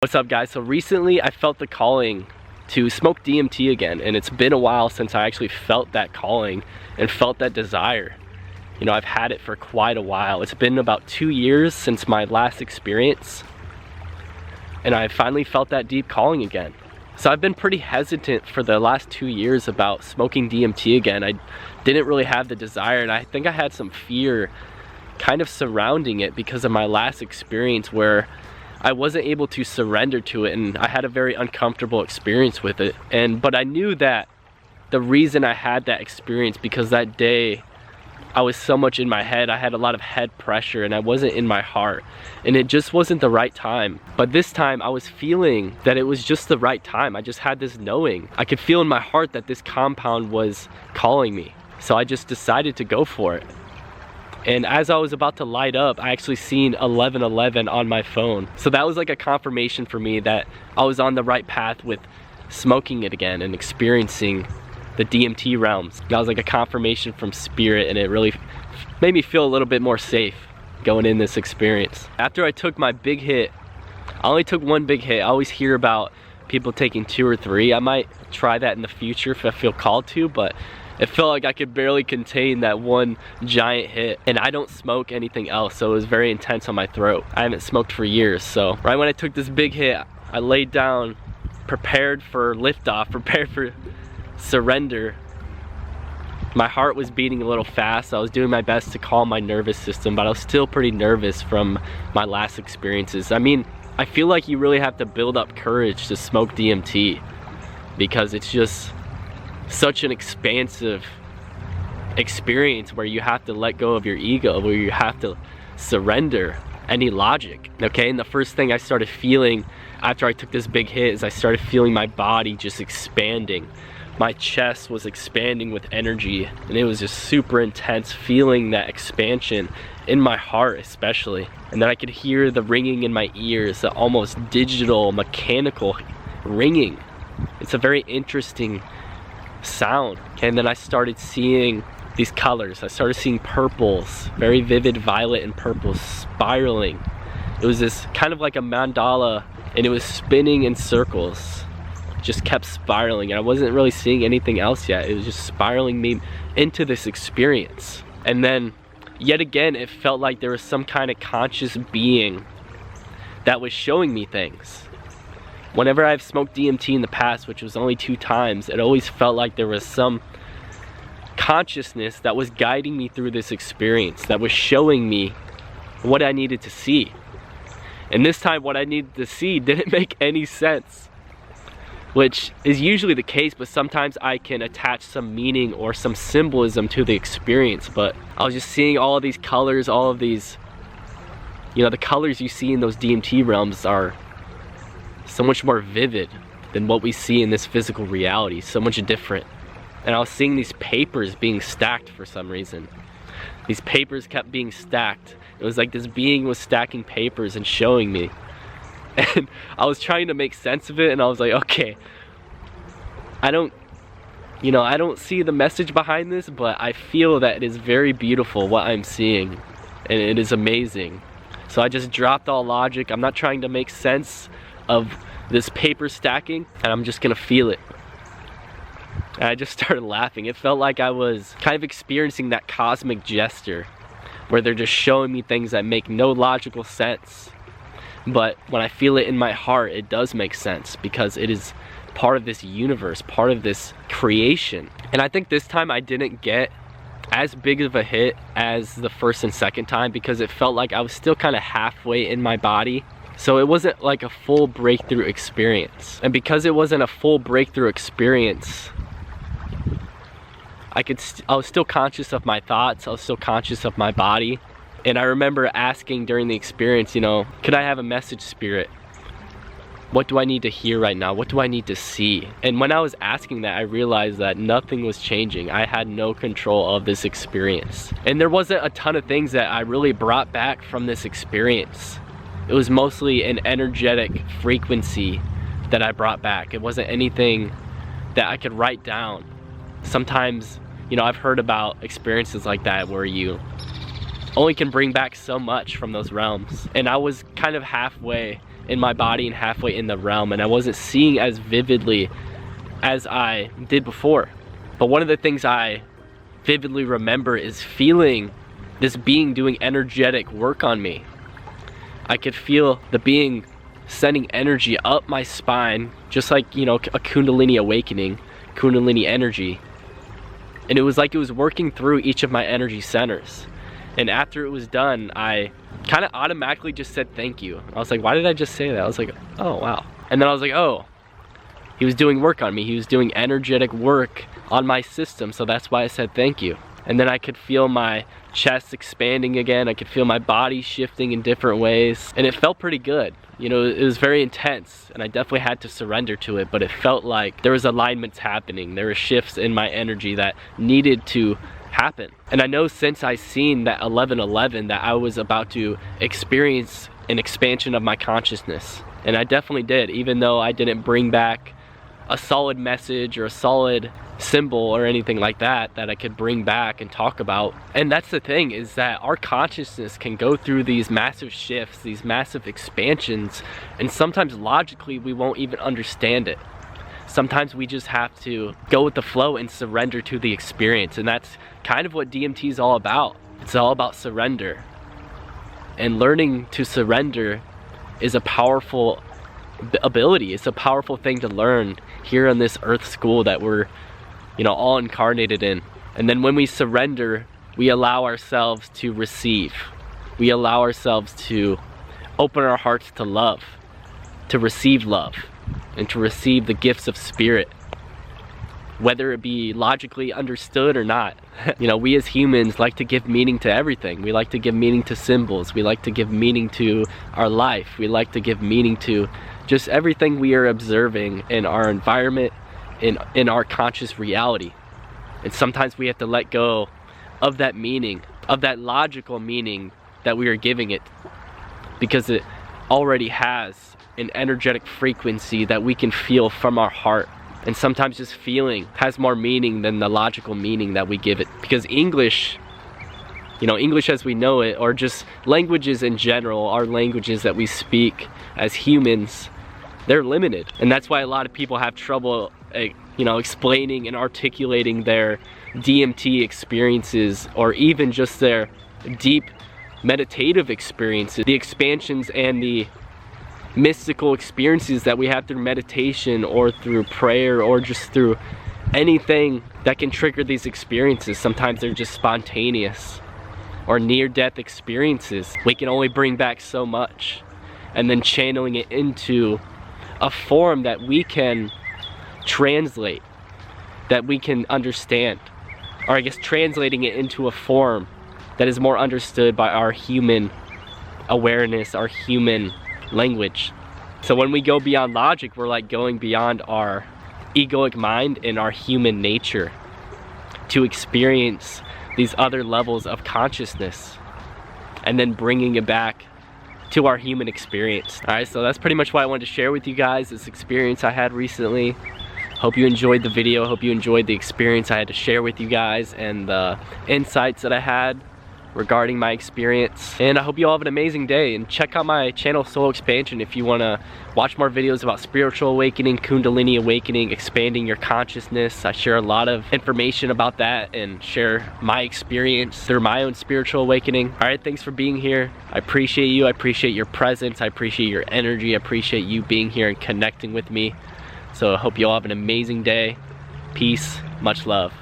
What's up, guys? So recently I felt the calling to smoke DMT again, and it's been a while since I actually felt that calling and felt that desire. You know, I've had it for quite a while. It's been about 2 years since my last experience, and I finally felt that deep calling again. So I've been pretty hesitant for the last 2 years about smoking DMT again. I didn't really have the desire, and I think I had some fear kind of surrounding it because of my last experience where I wasn't able to surrender to it, and I had a very uncomfortable experience with it. But I knew that the reason I had that experience because that day I was so much in my head. I had a lot of head pressure and I wasn't in my heart, and it just wasn't the right time. But this time I was feeling that it was just the right time. I just had this knowing. I could feel in my heart that this compound was calling me. So I just decided to go for it. And as I was about to light up, I actually seen 1111 on my phone. So that was like a confirmation for me that I was on the right path with smoking it again and experiencing the DMT realms. That was like a confirmation from spirit, and it really made me feel a little bit more safe going in this experience. After I took my big hit, I only took one big hit. I always hear about people taking 2 or 3. I might try that in the future if I feel called to, but it felt like I could barely contain that one giant hit, and I don't smoke anything else, so it was very intense on my throat. I haven't smoked for years, so right when I took this big hit, I laid down, prepared for liftoff, prepared for surrender. My heart was beating a little fast. I was doing my best to calm my nervous system, but I was still pretty nervous from my last experiences. I mean, I feel like you really have to build up courage to smoke DMT because it's just such an expansive experience where you have to let go of your ego, where you have to surrender any logic. Okay, and the first thing I started feeling after I took this big hit is I started feeling my body just expanding. My chest was expanding with energy, and it was just super intense, feeling that expansion in my heart especially. And then I could hear the ringing in my ears, the almost digital, mechanical ringing. It's a very interesting sound. Okay, and then I started seeing these colors. I started seeing purples, very vivid violet and purple spiraling. It was this kind of like a mandala, and it was spinning in circles, just kept spiraling, and I wasn't really seeing anything else yet. It was just spiraling me into this experience. And then yet again, it felt like there was some kind of conscious being that was showing me things. Whenever I've smoked DMT in the past, which was only 2 times, it always felt like there was some consciousness that was guiding me through this experience, that was showing me what I needed to see. And this time what I needed to see didn't make any sense, which is usually the case, but sometimes I can attach some meaning or some symbolism to the experience. But I was just seeing all of these colors, all of these, you know, the colors you see in those DMT realms are so much more vivid than what we see in this physical reality, so much different. And I was seeing these papers being stacked for some reason. These papers kept being stacked. It was like this being was stacking papers and showing me. And I was trying to make sense of it, and I was like, okay, I don't see the message behind this, but I feel that it is very beautiful what I'm seeing, and it is amazing. So I just dropped all logic. I'm not trying to make sense of this paper stacking, and I'm just gonna feel it. And I just started laughing. It felt like I was kind of experiencing that cosmic gesture where they're just showing me things that make no logical sense. But when I feel it in my heart, it does make sense because it is part of this universe, part of this creation. And I think this time I didn't get as big of a hit as the first and second time because it felt like I was still kind of halfway in my body. So it wasn't like a full breakthrough experience. And because it wasn't a full breakthrough experience, I was still conscious of my thoughts, I was still conscious of my body. And I remember asking during the experience, you know, could I have a message, spirit? What do I need to hear right now? What do I need to see? And when I was asking that, I realized that nothing was changing. I had no control of this experience. And there wasn't a ton of things that I really brought back from this experience. It was mostly an energetic frequency that I brought back. It wasn't anything that I could write down. Sometimes, you know, I've heard about experiences like that where you only can bring back so much from those realms. And I was kind of halfway in my body and halfway in the realm, and I wasn't seeing as vividly as I did before. But one of the things I vividly remember is feeling this being doing energetic work on me. I could feel the being sending energy up my spine, just like, you know, a Kundalini awakening, Kundalini energy. And it was like it was working through each of my energy centers. And after it was done, I kind of automatically just said thank you. I was like, why did I just say that? I was like, oh wow. And then I was like, oh, he was doing work on me. He was doing energetic work on my system, so that's why I said thank you. And then I could feel my chest expanding again. I could feel my body shifting in different ways, and it felt pretty good. You know, it was very intense, and I definitely had to surrender to it, but it felt like there was alignments happening. There were shifts in my energy that needed to happen. And I know since I seen that 11:11 that I was about to experience an expansion of my consciousness. And I definitely did, even though I didn't bring back a solid message or a solid symbol or anything like that that I could bring back and talk about. And that's the thing, is that our consciousness can go through these massive shifts, these massive expansions, and sometimes logically we won't even understand it. Sometimes we just have to go with the flow and surrender to the experience, and that's kind of what DMT is all about. It's all about surrender. And learning to surrender is a powerful ability. It's a powerful thing to learn here on this earth school that we're, you know, all incarnated in. And then when we surrender, we allow ourselves to receive. We allow ourselves to open our hearts to love, to receive love, and to receive the gifts of spirit, whether it be logically understood or not. You know, we as humans like to give meaning to everything. We like to give meaning to symbols. We like to give meaning to our life. We like to give meaning to just everything we are observing in our environment, in our conscious reality. And sometimes we have to let go of that meaning, of that logical meaning that we are giving it, because it already has an energetic frequency that we can feel from our heart. And sometimes just feeling has more meaning than the logical meaning that we give it. Because English, you know, English as we know it, or just languages in general, our languages that we speak as humans, they're limited. And that's why a lot of people have trouble, you know, explaining and articulating their DMT experiences, or even just their deep meditative experiences, the expansions and the mystical experiences that we have through meditation or through prayer or just through anything that can trigger these experiences. Sometimes they're just spontaneous or near-death experiences. We can only bring back so much, and then channeling it into a form that we can translate, that we can understand, or I guess translating it into a form that is more understood by our human awareness, our human language. So when we go beyond logic, we're like going beyond our egoic mind and our human nature to experience these other levels of consciousness, and then bringing it back to our human experience. All right, so that's pretty much what I wanted to share with you guys, this experience I had recently. Hope you enjoyed the video. Hope you enjoyed the experience I had to share with you guys and the insights that I had regarding my experience. And I hope you all have an amazing day, and check out my channel Soul Expansion if you want to watch more videos about spiritual awakening, Kundalini awakening, expanding your consciousness. I share a lot of information about that and share my experience through my own spiritual awakening. All right, thanks for being here. I appreciate you. I appreciate your presence. I appreciate your energy. I appreciate you being here and connecting with me. So I hope you all have an amazing day. Peace, much love.